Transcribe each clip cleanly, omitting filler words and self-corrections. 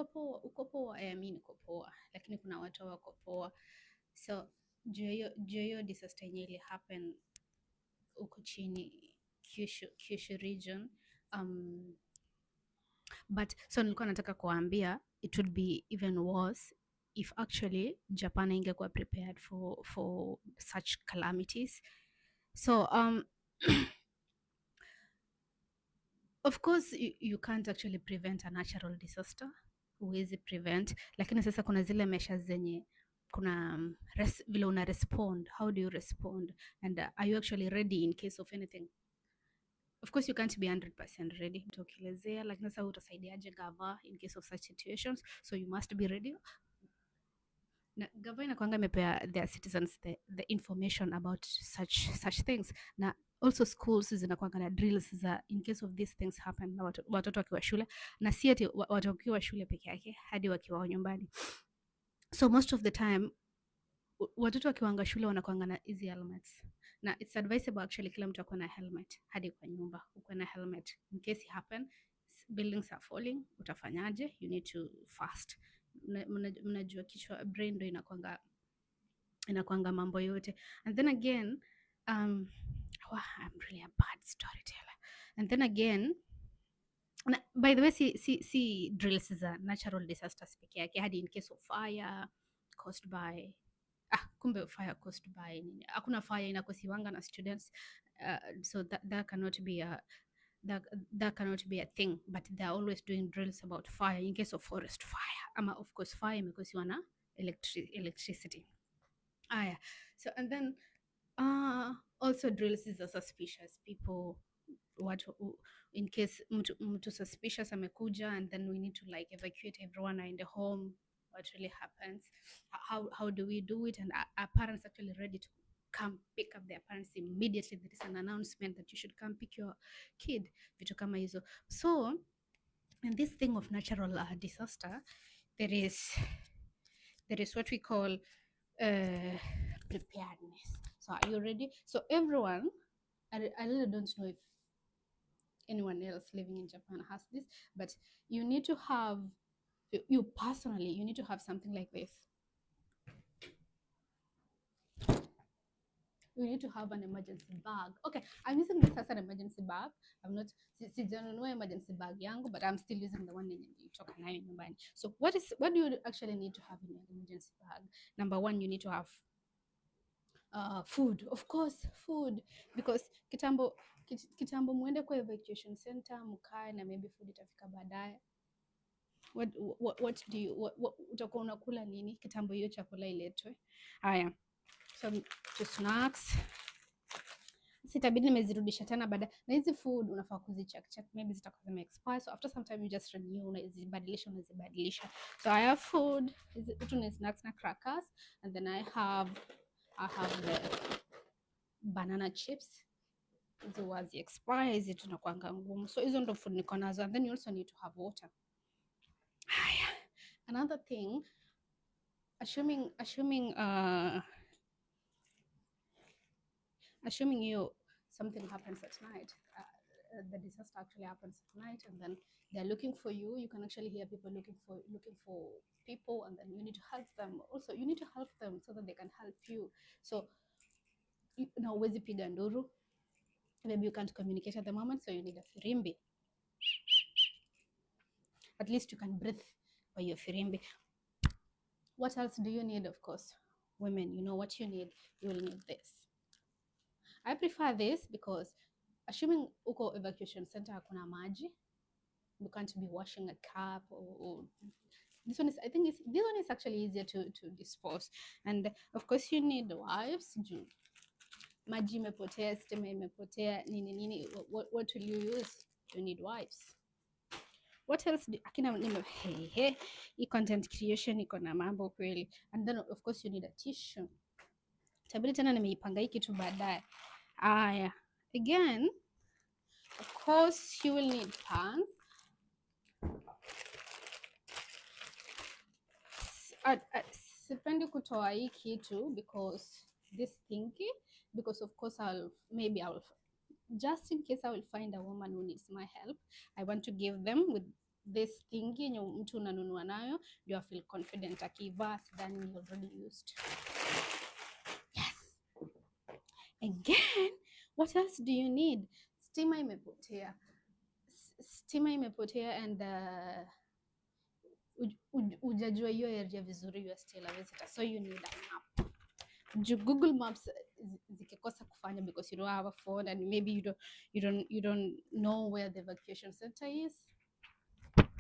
uko poa, mi niko poa, lakini kuna watu wako poa. So juu ya hiyo disaster yenye ili happen huko chini Kyushu region. um, but so nilikuwa nataka kuambia it would be even worse if actually Japan ingekuwa prepared for such calamities. So of course you can't actually prevent a natural disaster, huwezi prevent, lakini sasa kuna zile measures zenye kuna vile una respond, how do you respond, and are you actually ready in case of anything. Of course you can't be 100% ready ukielezea, lakini sasa utasaidiaje gava in case of such situations, so you must be ready. Na gava inakwanga imepea their citizens the information about such things, na also schools zinakwanga na drills za in case of these things happen na watoto wakiwa shule, na si ati watu wakiwa shule peke yake, hadi wakiwa nyumbani. So most of the time watoto wakiwanga shule wanakwanga na hizi helmets, na it's advisable actually kila mtu akuwe na helmet, hadi kwa nyumba ukuwe na helmet in case it happen, buildings are falling, utafanyaje? You need to fast. Mnajua kichwa, brain ndo inakwanga mambo yote. And then again wow, I'm really a bad storyteller. And then again by the way, si drills za natural disasters peke yake, hadi in case of fire caused by kumbe fire caused by nini, hakuna fire inakosiwanga na students, so that cannot be a that cannot be a thing, but they're always doing drills about fire in case of forest fire, ama of course fire imekosiwa na electricity. Aya, so and then also drills is a suspicious people, what in case mtu suspicious amekuja, and then we need to like evacuate everyone in the home, what really happens, how do we do it, and are parents actually ready to come pick up their parents immediately there is an announcement that you should come pick your kid, vitu kama hizo. So in this thing of natural disaster, there is what we call preparedness. So are you ready? So everyone, I really don't know if anyone else living in Japan has this, but you need to have, you personally, you need to have something like this. You need to have an emergency bag. Okay, I'm using this as an emergency bag. I'm not sijanunua emergency bag yangu, but I'm still using the one nilitoka nayo nyumbani. So what do you actually need to have in your emergency bag? Number one, you need to have food, of course, food, because kitambo muende kwa evacuation center mkae na maybe food itafika baadaye. What do you utakuwa unakula nini kitambo hiyo chakula iletwe? Haya, so to snacks sitabidi nimezirudisha tena baadaye, na hizi food unafaa kuzicheck maybe zitakuwa zime expire, so after some time you just renew, unazibadilisha. So I have food, hizi ni snacks na crackers, and then I have the banana chips, hizo wazi expire, hizi tunakuanga ngumu, so hizo ndo food niko nazo. And then you also need to have water. Haya, another thing, assuming you something happens at night, the disaster actually happens at night, and then they're looking for you. You can actually hear people looking for people, and then you need to help them. Also, you need to help them so that they can help you. So na huwezi piga nduru, maybe you can't communicate at the moment, so you need a firimbi. At least you can breathe by your firimbi. What else do you need? Of course, women, you know what you need. You will need this. I prefer this because assuming uko evacuation center hakuna maji, you can't be washing a cup or this one is, I think this one is actually easier to dispose. And of course you need wipes. Maji imepotea, stima imepotea, nini, what will you use? You need wipes. What else akina content creation iko na mambo kweli. And then of course you need a tissue. Tabiri tena nimeipanga hii kitu baadaye. Aya, again, of course you will need pants. Sipendi kutoa hii kitu because this thingy, because of course I'll just in case I will find a woman who needs my help, I want to give them with this thing yenye mtu unanunua nayo ndio feel confident akivaa, sidhani ni already used. Yes. Again, what else do you need? Stima imepotea. And ujajua hiyo area vizuri, you are still a visitor, so you need a map. Google Maps zikikosa kufanya because you don't have a phone and maybe you don't know where the evacuation center is,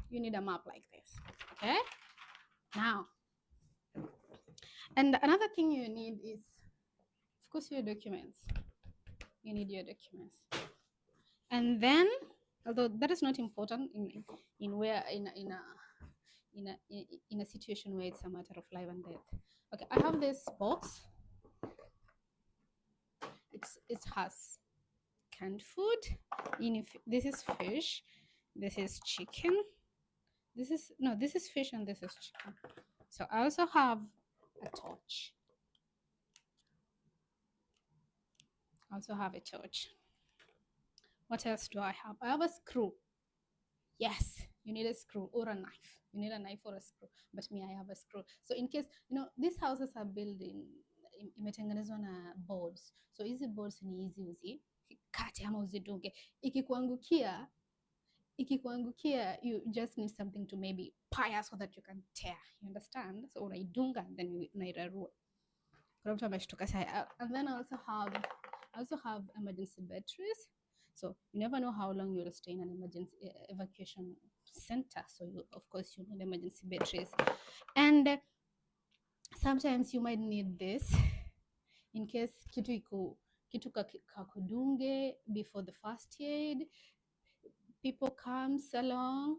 you need a map like this. Okay, now, and another thing you need is, of course, your documents. You need your documents. And then, although that is not important in a situation where it's a matter of life and death. Okay, I have this box. It has canned food. This is fish. This is chicken. This is fish and this is chicken. So I also have a torch. What else do I have? I have a screw. Yes, you need a screw or a knife. You need a knife or a screw. But me, I have a screw. So in case, these houses are built imetengenezwa na boards. So hizi boards ni easy uzikate ama uzidunge. Ikikuangukia, you just need something to maybe pile so that you can tear. You understand? So unaidunga and then unairarua. And then I also have emergency batteries. So you never know how long you'll stay in an emergency evacuation center. So of course you need emergency batteries. And sometimes you might need this in case kitu kakudunge before the first aid. People comes along.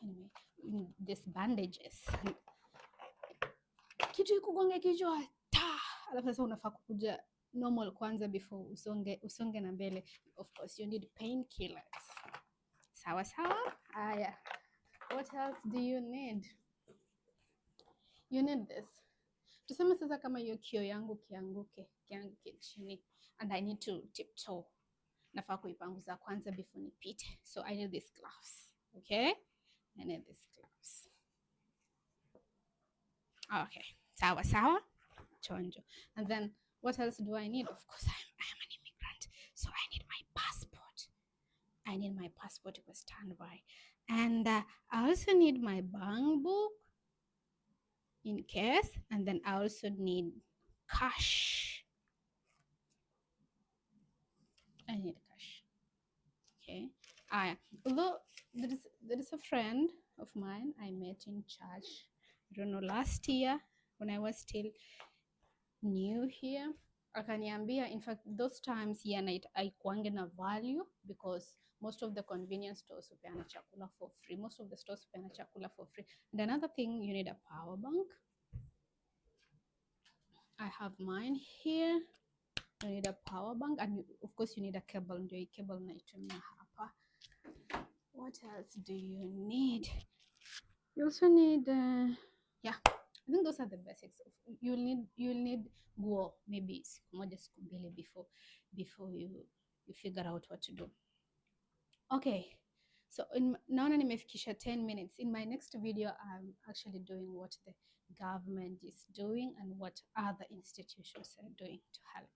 Anyway, these bandages. Kitu ikugonge kichwa alafu sasa unafaa kukuja normal kwanza before usonge na mbele. Of course you need painkillers. Sawa. Aya, what else do you need? You need this. Tuseme sasa kama hiyo kio yangu kianguke chini and I need to tiptoe, nafaa kuipanguza kwanza before nipite. So I need these gloves. Okay, I need these gloves. Okay, sawa chonjo. And then what else do I need? Of course, I am an immigrant, so I need my passport. To stand by. And I also need my bank book in case. And then I also need cash. I need cash. Okay. Although there is a friend of mine I met in church, I don't know, last year when I was still new here, akaniambia, in fact those times haikuange na value because most of the convenience stores hupeana chakula for free. Most of the stores hupeana chakula for free. And another thing, you need a power bank. I have mine here. You need a power bank and of course you need a cable. Ndio hii cable naitumia hapa. What else do you need? You also need I think those are the basics. You'll need guo maybe siku moja siku mbili before you figure out what to do. Okay, so naona nimefikisha 10 minutes. In my next video I'm actually doing what the government is doing and what other institutions are doing to help.